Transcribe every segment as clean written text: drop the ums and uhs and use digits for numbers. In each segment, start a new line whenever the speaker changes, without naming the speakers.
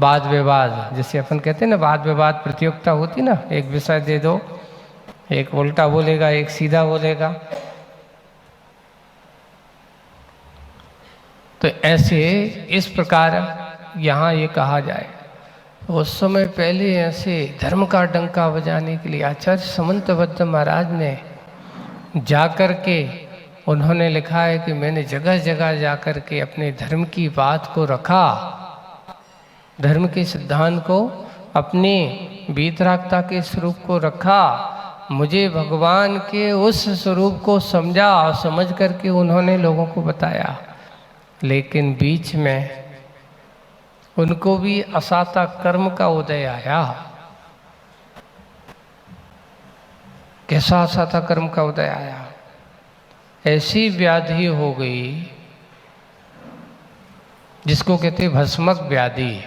वाद विवाद, जैसे अपन कहते हैं ना वाद विवाद प्रतियोगिता होती ना, एक विषय दे दो, एक उल्टा बोलेगा एक सीधा बोलेगा। तो ऐसे इस प्रकार यहाँ ये कहा जाए, उस समय पहले ऐसे धर्म का डंका बजाने के लिए आचार्य समंतबद्ध महाराज ने जाकर के उन्होंने लिखा है कि मैंने जगह जगह जाकर के अपने धर्म की बात को रखा, धर्म के सिद्धांत को, अपने वीतरागता के स्वरूप को रखा, मुझे भगवान के उस स्वरूप को समझा और समझ करके उन्होंने लोगों को बताया। लेकिन बीच में उनको भी असाता कर्म का उदय आया। कैसा असाता कर्म का उदय आया? ऐसी व्याधि हो गई जिसको कहते भस्मक व्याधि।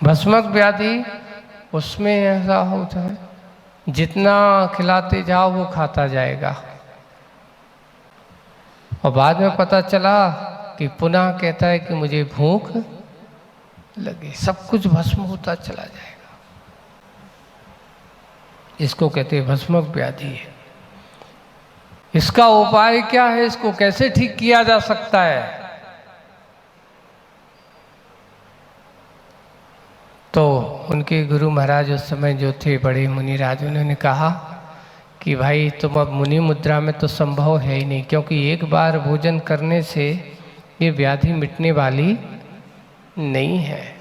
भस्मक व्याधि, उसमें ऐसा होता है जितना खिलाते जाओ वो खाता जाएगा, और बाद में पता चला कि पुनः कहता है कि मुझे भूख लगी, सब कुछ भस्म होता चला जाएगा। इसको कहते हैं भस्मक व्याधि। इसका उपाय क्या है? इसको कैसे ठीक किया जा सकता है? तो उनके गुरु महाराज उस समय जो थे बड़े मुनिराज, उन्होंने कहा कि भाई तुम अब मुनि मुद्रा में तो संभव है ही नहीं, क्योंकि एक बार भोजन करने से ये व्याधि मिटने वाली नहीं है।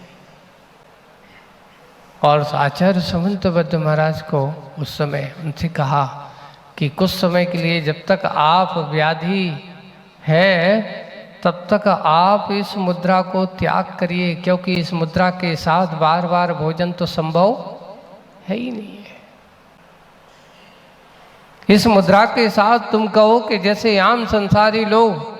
और आचार्य समंतबद्ध महाराज को उस समय उनसे कहा कि कुछ समय के लिए जब तक आप व्याधि है तब तक आप इस मुद्रा को त्याग करिए, क्योंकि इस मुद्रा के साथ बार बार भोजन तो संभव है ही नहीं है। इस मुद्रा के साथ तुम कहो कि जैसे आम संसारी लोग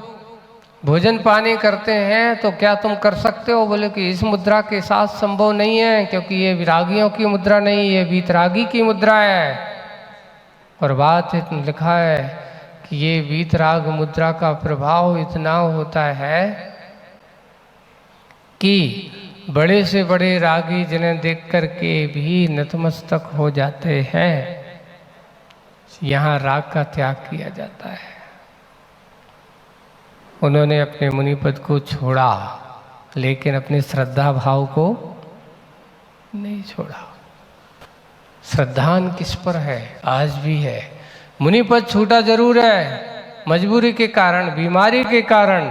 भोजन पानी करते हैं तो क्या तुम कर सकते हो? बोले कि इस मुद्रा के साथ संभव नहीं है, क्योंकि ये विरागियों की मुद्रा नहीं, ये वीतरागी की मुद्रा है। और बात लिखा है कि ये वीतराग मुद्रा का प्रभाव इतना होता है कि बड़े से बड़े रागी जिन्हें देख कर के भी नतमस्तक हो जाते हैं, यहाँ राग का त्याग किया जाता है। उन्होंने अपने मुनिपद को छोड़ा, लेकिन अपने श्रद्धा भाव को नहीं छोड़ा। श्रद्धान किस पर है? आज भी है। मुनिपद छूटा जरूर है, मजबूरी के कारण, बीमारी के कारण,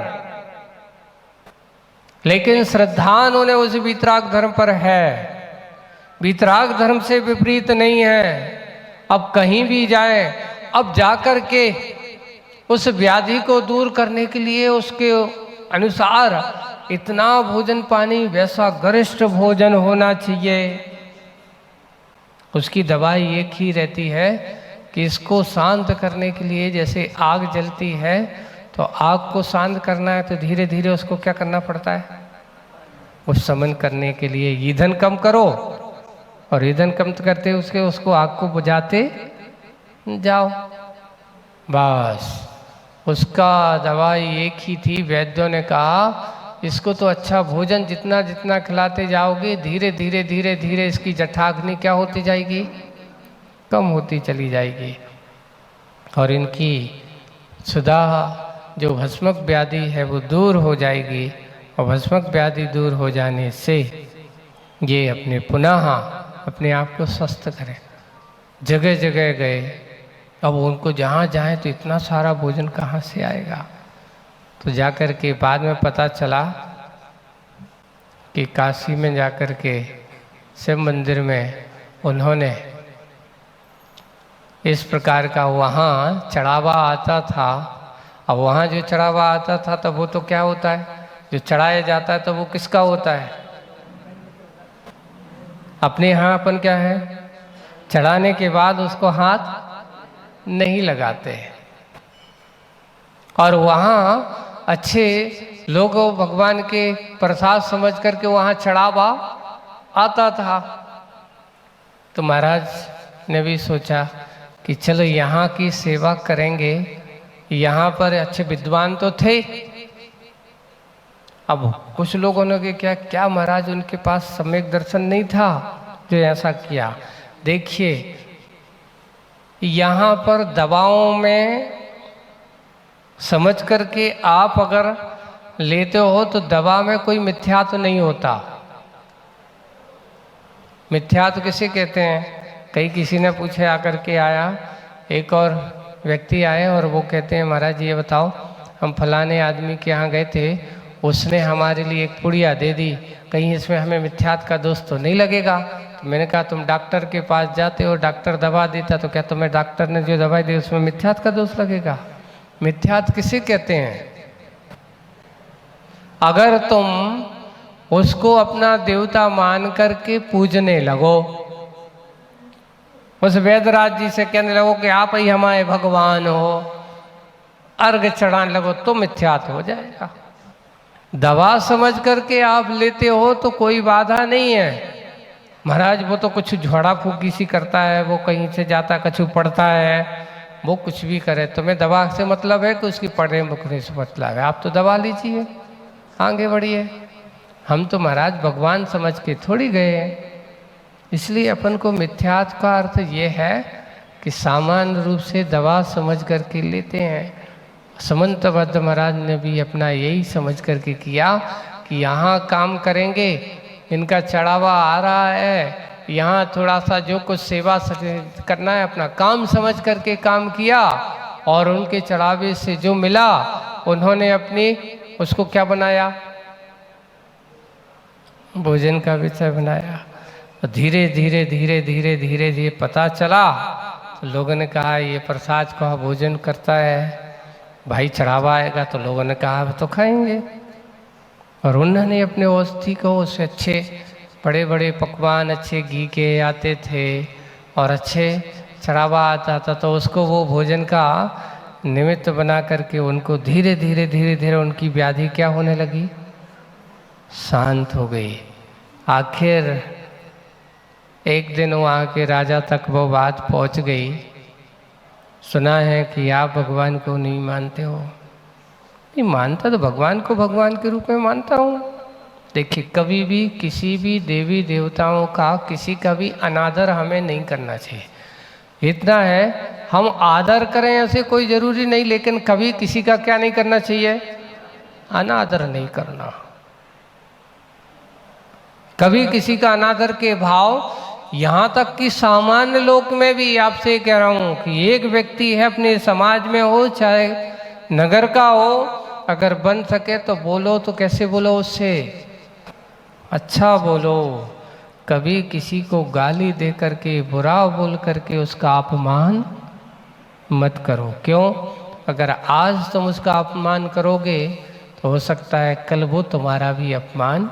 लेकिन श्रद्धान उन्हें उस वीतराग धर्म पर है। वीतराग धर्म से विपरीत नहीं है। अब कहीं भी जाए, अब जाकर के उस व्याधि को दूर करने के लिए उसके अनुसार इतना भोजन पानी, वैसा गरिष्ठ भोजन होना चाहिए। उसकी दवाई एक ही रहती है कि इसको शांत करने के लिए, जैसे आग जलती है तो आग को शांत करना है तो धीरे धीरे उसको क्या करना पड़ता है? उस शमन करने के लिए ईंधन कम करो, और ईंधन कम करते उसको आग को बुझाते जाओ। बस उसका दवाई एक ही थी। वैद्यों ने कहा इसको तो अच्छा भोजन जितना जितना खिलाते जाओगे, धीरे धीरे धीरे धीरे इसकी जठाग्नि क्या होती जाएगी? कम होती चली जाएगी, और इनकी सुधा जो भस्मक व्याधि है वो दूर हो जाएगी। और भस्मक व्याधि दूर हो जाने से ये अपने पुनः अपने आप को स्वस्थ करें। जगह जगह गए, अब उनको जहाँ जाए तो इतना सारा भोजन कहाँ से आएगा? तो जाकर के बाद में पता चला कि काशी में जाकर के शिव मंदिर में उन्होंने इस प्रकार का वहाँ चढ़ावा आता था। अब वहाँ जो चढ़ावा आता था तो वो तो क्या होता है, जो चढ़ाया जाता है तो वो किसका होता है? अपने यहाँ अपन क्या है, चढ़ाने के बाद उसको हाथ नहीं लगाते, और वहाँ अच्छे लोग भगवान के प्रसाद समझ करके वहाँ चढ़ावा आता था। तो महाराज ने भी सोचा कि चलो यहाँ की सेवा करेंगे। यहाँ पर अच्छे विद्वान तो थे, अब कुछ लोगों ने क्या क्या महाराज उनके पास सम्यक दर्शन नहीं था जो ऐसा किया। देखिए यहाँ पर दवाओं में समझ करके आप अगर लेते हो तो दवा में कोई मिथ्यात्व नहीं होता। मिथ्यात्व किसे कहते हैं? कई किसी ने पूछे आकर के आया, एक और व्यक्ति आए और वो कहते हैं महाराज ये बताओ, हम फलाने आदमी के यहाँ गए थे, उसने हमारे लिए एक पुड़िया दे दी, कहीं इसमें हमें मिथ्यात्व का दोष तो नहीं लगेगा? तो मैंने कहा तुम डॉक्टर के पास जाते हो, डॉक्टर दवा देता, तो क्या तुम्हें डॉक्टर ने जो दवाई दी उसमें मिथ्यात्व का दोष लगेगा? मिथ्यात्व किसे कहते हैं? अगर तुम उसको अपना देवता मान करके पूजने लगो, उस वैद्यराज जी से कहने लगो कि आप ही हमारे भगवान हो, अर्घ चढ़ाने लगो, तो मिथ्यात्व हो जाएगा। दवा समझ करके आप लेते हो तो कोई बाधा नहीं है। महाराज वो तो कुछ झोड़ा फूकी सी करता है, वो कहीं से जाता कछु पढ़ता है, वो कुछ भी करे, तुम्हें दवा से मतलब है कि उसकी पढ़ने मुखने से मतलब है? आप तो दवा लीजिए, आगे बढ़िए। हम तो महाराज भगवान समझ के थोड़ी गए हैं। इसलिए अपन को मिथ्यात्व का अर्थ ये है कि सामान्य रूप से दवा समझ करके लेते हैं। समंतबद्ध महाराज ने भी अपना यही समझ करके किया कि यहाँ काम करेंगे, इनका चढ़ावा आ रहा है, यहाँ थोड़ा सा जो कुछ सेवा करना है अपना काम समझ करके काम किया, और उनके चढ़ावे से जो मिला उन्होंने अपनी उसको क्या बनाया? भोजन का विषय बनाया। धीरे धीरे धीरे धीरे धीरे धीरे पता चला तो लोगों ने कहा ये प्रसाद का भोजन करता है, भाई चढ़ावा आएगा, तो लोगों ने कहा तो खाएंगे। और उन्होंने अपने औषधि को उससे अच्छे बड़े बड़े पकवान अच्छे घी के आते थे और अच्छे चढ़ावा आता था, तो उसको वो भोजन का निमित्त बना करके उनको धीरे धीरे धीरे धीरे उनकी व्याधि क्या होने लगी? शांत हो गई। आखिर एक दिन वहाँ के राजा तक वो बात पहुँच गई, सुना है कि आप भगवान को नहीं मानते हो। नहीं मानता तो भगवान को भगवान के रूप में मानता हूँ। देखिए कभी भी किसी भी देवी देवताओं का किसी का भी अनादर हमें नहीं करना चाहिए। इतना है हम आदर करें ऐसे कोई ज़रूरी नहीं, लेकिन कभी किसी का क्या नहीं करना चाहिए? अनादर नहीं करना। कभी किसी का अनादर के भाव, यहाँ तक कि सामान्य लोक में भी आपसे कह रहा हूँ कि एक व्यक्ति है अपने समाज में हो चाहे नगर का हो, अगर बन सके तो बोलो तो कैसे बोलो? उससे अच्छा बोलो। कभी किसी को गाली दे करके बुरा बोल करके उसका अपमान मत करो। क्यों? अगर आज तुम उसका अपमान करोगे तो हो सकता है कल वो तुम्हारा भी अपमान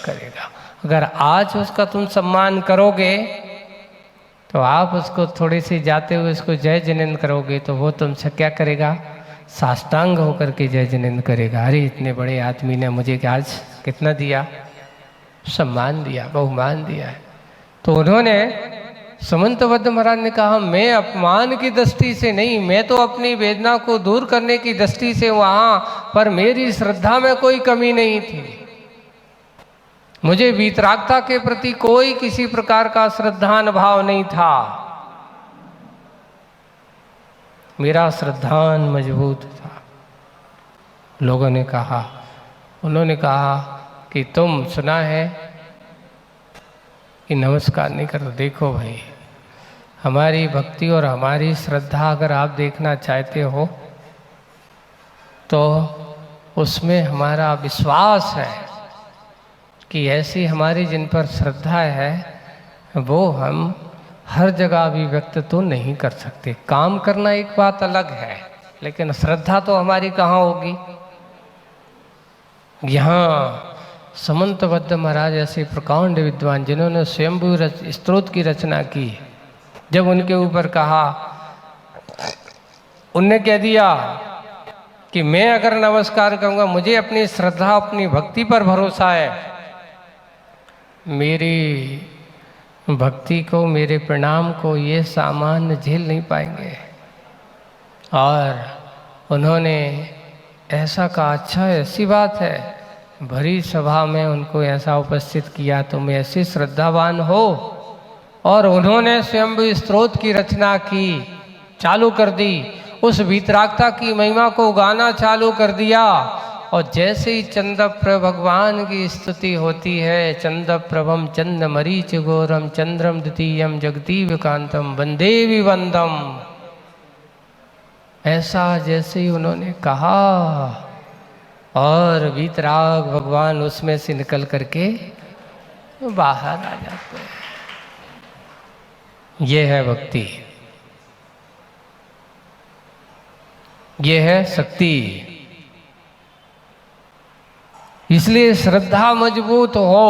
करेगा। अगर आज उसका तुम सम्मान करोगे तो आप उसको थोड़ी सी जाते हुए उसको जय जिनेंद्र करोगे तो वो तुमसे क्या करेगा? साष्टांग होकर के जय जिनेंद्र करेगा। अरे इतने बड़े आदमी ने मुझे आज कितना दिया, सम्मान दिया, बहुमान दिया है। तो उन्होंने समंतबद्ध महाराज ने कहा मैं अपमान की दृष्टि से नहीं, मैं तो अपनी वेदना को दूर करने की दृष्टि से वहाँ पर मेरी श्रद्धा में कोई कमी नहीं थी। मुझे वीतरागता के प्रति कोई किसी प्रकार का श्रद्धान भाव नहीं था। मेरा श्रद्धान मजबूत था। लोगों ने कहा, उन्होंने कहा कि तुम सुना है कि नमस्कार नहीं करते। देखो भाई, हमारी भक्ति और हमारी श्रद्धा अगर आप देखना चाहते हो तो उसमें हमारा विश्वास है कि ऐसी हमारी जिन पर श्रद्धा है वो हम हर जगह अभिव्यक्त तो नहीं कर सकते। काम करना एक बात अलग है, लेकिन श्रद्धा तो हमारी कहाँ होगी? यहाँ समंतबद्ध महाराज ऐसे प्रकांड विद्वान जिन्होंने स्वयंभू स्तोत्र की रचना की, जब उनके ऊपर कहा, उनने कह दिया कि मैं अगर नमस्कार करूँगा, मुझे अपनी श्रद्धा अपनी भक्ति पर भरोसा है, मेरी भक्ति को मेरे प्रणाम को ये सामान्य झेल नहीं पाएंगे। और उन्होंने ऐसा कहा, अच्छा ऐसी बात है, भरी सभा में उनको ऐसा उपस्थित किया, तुम ऐसे श्रद्धावान हो, और उन्होंने स्वयं भी स्तोत्र की रचना की, चालू कर दी, उस वीतरागता की महिमा को गाना चालू कर दिया। और जैसे ही चंद्रप्रभ भगवान की स्तुति होती है, चंद्रप्रभम चंद्र मरीच घोरम चंद्रम द्वितीयम जगदीवकांतम वंदे विवंदम, ऐसा जैसे ही उन्होंने कहा और वीतराग भगवान उसमें से निकल करके बाहर आ जाते हैं। ये है भक्ति, ये है शक्ति। इसलिए श्रद्धा मजबूत हो।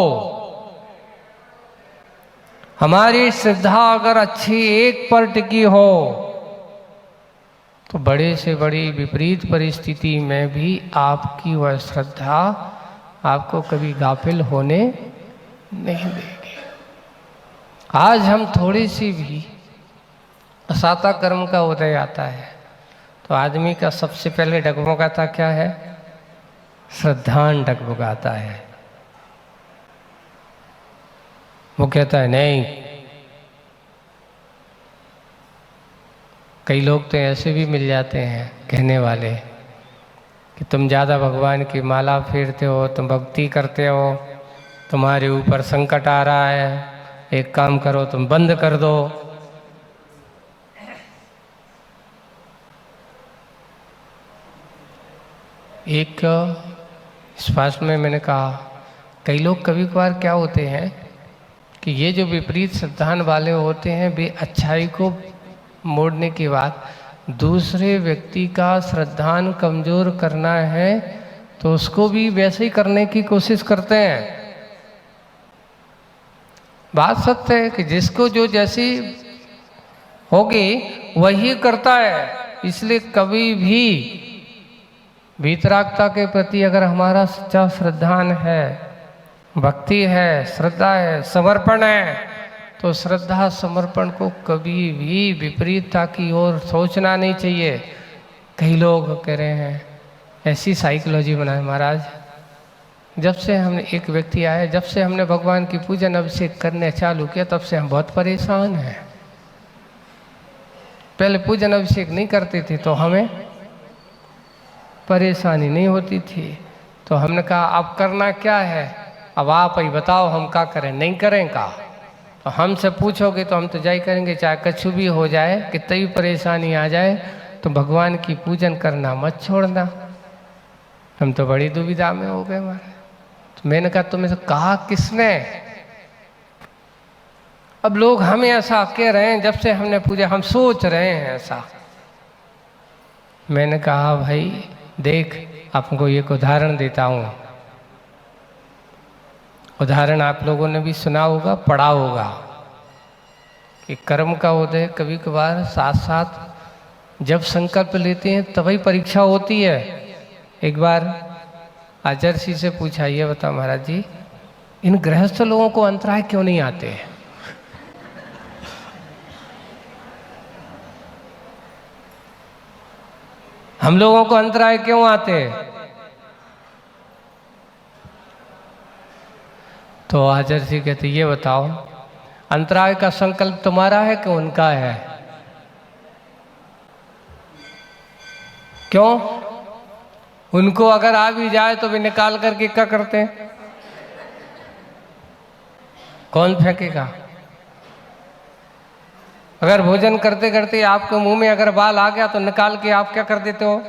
हमारी श्रद्धा अगर अच्छी एक पर टिकी हो तो बड़े से बड़ी विपरीत परिस्थिति में भी आपकी वह श्रद्धा आपको कभी गाफिल होने नहीं देगी। आज हम थोड़ी सी भी असाता कर्म का उदय आता है तो आदमी का सबसे पहले डगमगाता क्या है? श्रद्धान डगमगाता है। वो कहता है नहीं। कई लोग तो ऐसे भी मिल जाते हैं कहने वाले कि तुम ज़्यादा भगवान की माला फेरते हो, तुम भक्ति करते हो, तुम्हारे ऊपर संकट आ रहा है, एक काम करो तुम बंद कर दो। एक स्पष्ट में मैंने कहा, कई लोग कभी कभार क्या होते हैं कि ये जो विपरीत श्रद्धान वाले होते हैं, वे अच्छाई को मोड़ने के बाद दूसरे व्यक्ति का श्रद्धान कमजोर करना है तो उसको भी वैसे ही करने की कोशिश करते हैं। बात सत्य है कि जिसको जो जैसी होगी वही करता है। इसलिए कभी भी वीतरागता के प्रति अगर हमारा सच्चा श्रद्धान है, भक्ति है, श्रद्धा है, समर्पण है, तो श्रद्धा समर्पण को कभी भी विपरीतता की ओर सोचना नहीं चाहिए। कई लोग कह रहे हैं ऐसी साइकोलॉजी बनाए महाराज, जब से हमने एक व्यक्ति आया, जब से हमने भगवान की पूजन अभिषेक करने चालू किया तब से हम बहुत परेशान हैं। पहले पूजन अभिषेक नहीं करते थे तो हमें परेशानी नहीं होती थी, तो हमने कहा अब करना क्या है, अब आप ही बताओ हम क्या करें, नहीं करें का। तो हमसे पूछोगे तो हम तो जाई करेंगे, चाहे कुछ भी हो जाए, कितनी भी परेशानी आ जाए, तो भगवान की पूजन करना मत छोड़ना। हम तो बड़ी दुविधा में हो गए हमारे। तो मैंने कहा तुम्हें तो कहा किसने? अब लोग हमें ऐसा कह रहे हैं, जब से हमने पूजा हम सोच रहे हैं ऐसा। मैंने कहा भाई देख, आपको एक उदाहरण देता हूँ। उदाहरण आप लोगों ने भी सुना होगा, पढ़ा होगा कि कर्म का उदय कभी कभार साथ साथ जब संकल्प लेते हैं तभी परीक्षा होती है। एक बार आचार्य से पूछा, ये बता महाराज जी, इन गृहस्थ लोगों को अंतराय क्यों नहीं आते? हम लोगों को अंतराय क्यों आते? तो आचार्य जी कहते, ये बताओ अंतराय का संकल्प तुम्हारा है कि उनका है? क्यों? उनको अगर आ भी जाए तो भी निकाल करके क्या करते हैं? कौन फेंकेगा? अगर भोजन करते करते आपके मुंह में अगर बाल आ गया तो निकाल के आप क्या कर देते हो?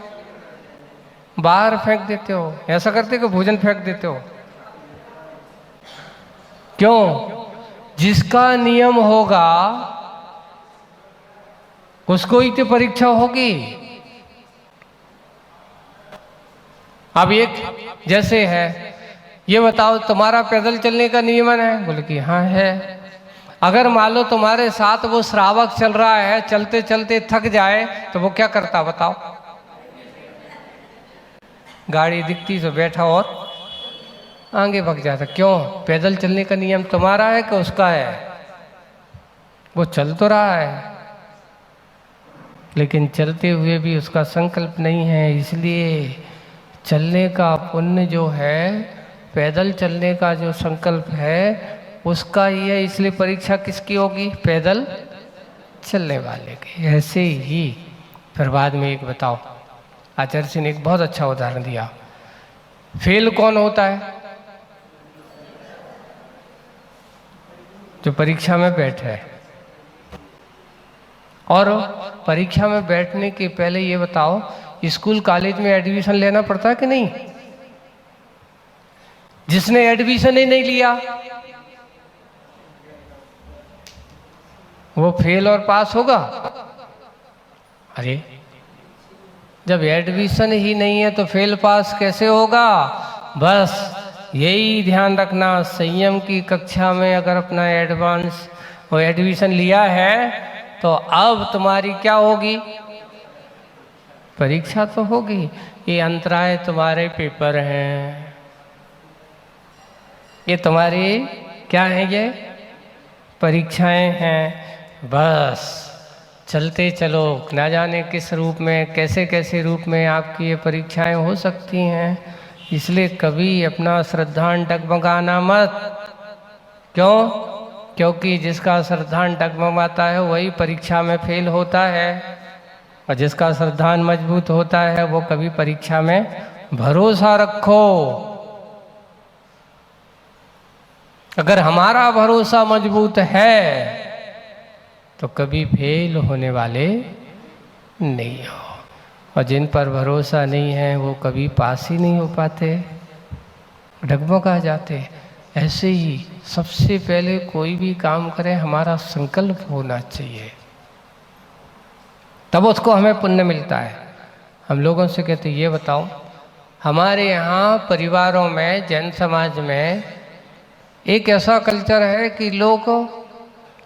बाहर फेंक देते हो। ऐसा करते कि भोजन फेंक देते हो? क्यों? जिसका नियम होगा उसको ही तो परीक्षा होगी। अब एक जैसे है, ये बताओ तुम्हारा पैदल चलने का नियमन है? बोले कि हाँ है। अगर मान लो तुम्हारे साथ वो श्रावक चल रहा है, चलते चलते थक जाए तो वो क्या करता बताओ? गाड़ी दिखती तो बैठा और आगे भाग जाता। क्यों? पैदल चलने का नियम तुम्हारा है कि उसका है? वो चल तो रहा है लेकिन चलते हुए भी उसका संकल्प नहीं है, इसलिए चलने का पुण्य जो है पैदल चलने का जो संकल्प है उसका ही है, इसलिए परीक्षा किसकी होगी? पैदल चलने वाले की। ऐसे ही फिर बाद में एक बताओ, आचार्य सिंह ने एक बहुत अच्छा उदाहरण दिया। फेल कौन होता है? जो परीक्षा में बैठे। और परीक्षा में बैठने के पहले ये बताओ, स्कूल कॉलेज में एडमिशन लेना पड़ता है कि नहीं? जिसने एडमिशन ही नहीं लिया वो फेल और पास होगा? अरे जब एडमिशन ही नहीं है तो फेल पास कैसे होगा? बस यही ध्यान रखना, संयम की कक्षा में अगर अपना एडवांस वो एडमिशन लिया है तो अब तुम्हारी क्या होगी? परीक्षा तो होगी। ये अंतराय तुम्हारे पेपर हैं, ये तुम्हारी क्या है? ये परीक्षाएं हैं। बस चलते चलो, ना जाने किस रूप में, कैसे कैसे रूप में आपकी ये परीक्षाएं हो सकती हैं। इसलिए कभी अपना श्रद्धान डगमगाना मत। क्यों? क्योंकि जिसका श्रद्धान डगमगाता है वही परीक्षा में फेल होता है, और जिसका श्रद्धान मजबूत होता है वो कभी परीक्षा में भरोसा रखो। अगर हमारा भरोसा मजबूत है तो कभी फेल होने वाले नहीं हो, और जिन पर भरोसा नहीं है वो कभी पास ही नहीं हो पाते, डगमगा जाते। ऐसे ही सबसे पहले कोई भी काम करें हमारा संकल्प होना चाहिए, तब उसको हमें पुण्य मिलता है। हम लोगों से कहते ये बताओ, हमारे यहाँ परिवारों में, जैन समाज में एक ऐसा कल्चर है कि लोग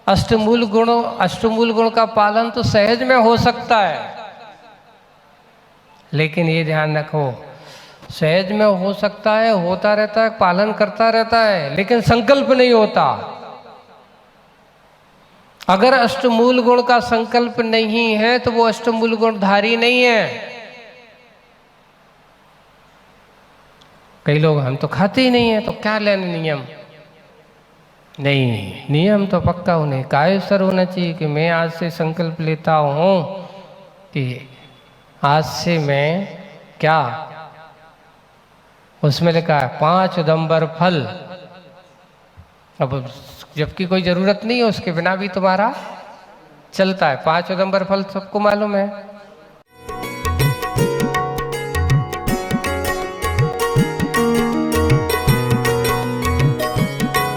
अष्टमूल गुण का पालन तो सहज में हो सकता है, लेकिन ये ध्यान रखो, सहज में हो सकता है, होता रहता है, पालन करता रहता है, लेकिन संकल्प नहीं होता। अगर अष्टमूल गुण का संकल्प नहीं है तो वो अष्टमूल गुणधारी नहीं है। कई लोग हम तो खाते ही नहीं है तो क्या लेने नियम? नहीं, नियम तो पक्का उन्हें कायस्तर होना चाहिए कि मैं आज से संकल्प लेता हूं कि आज से मैं क्या, उसमें लिखा है 5 उदंबर फल। अब जबकि कोई जरूरत नहीं है, उसके बिना भी तुम्हारा चलता है। 5 उदंबर फल सबको मालूम है।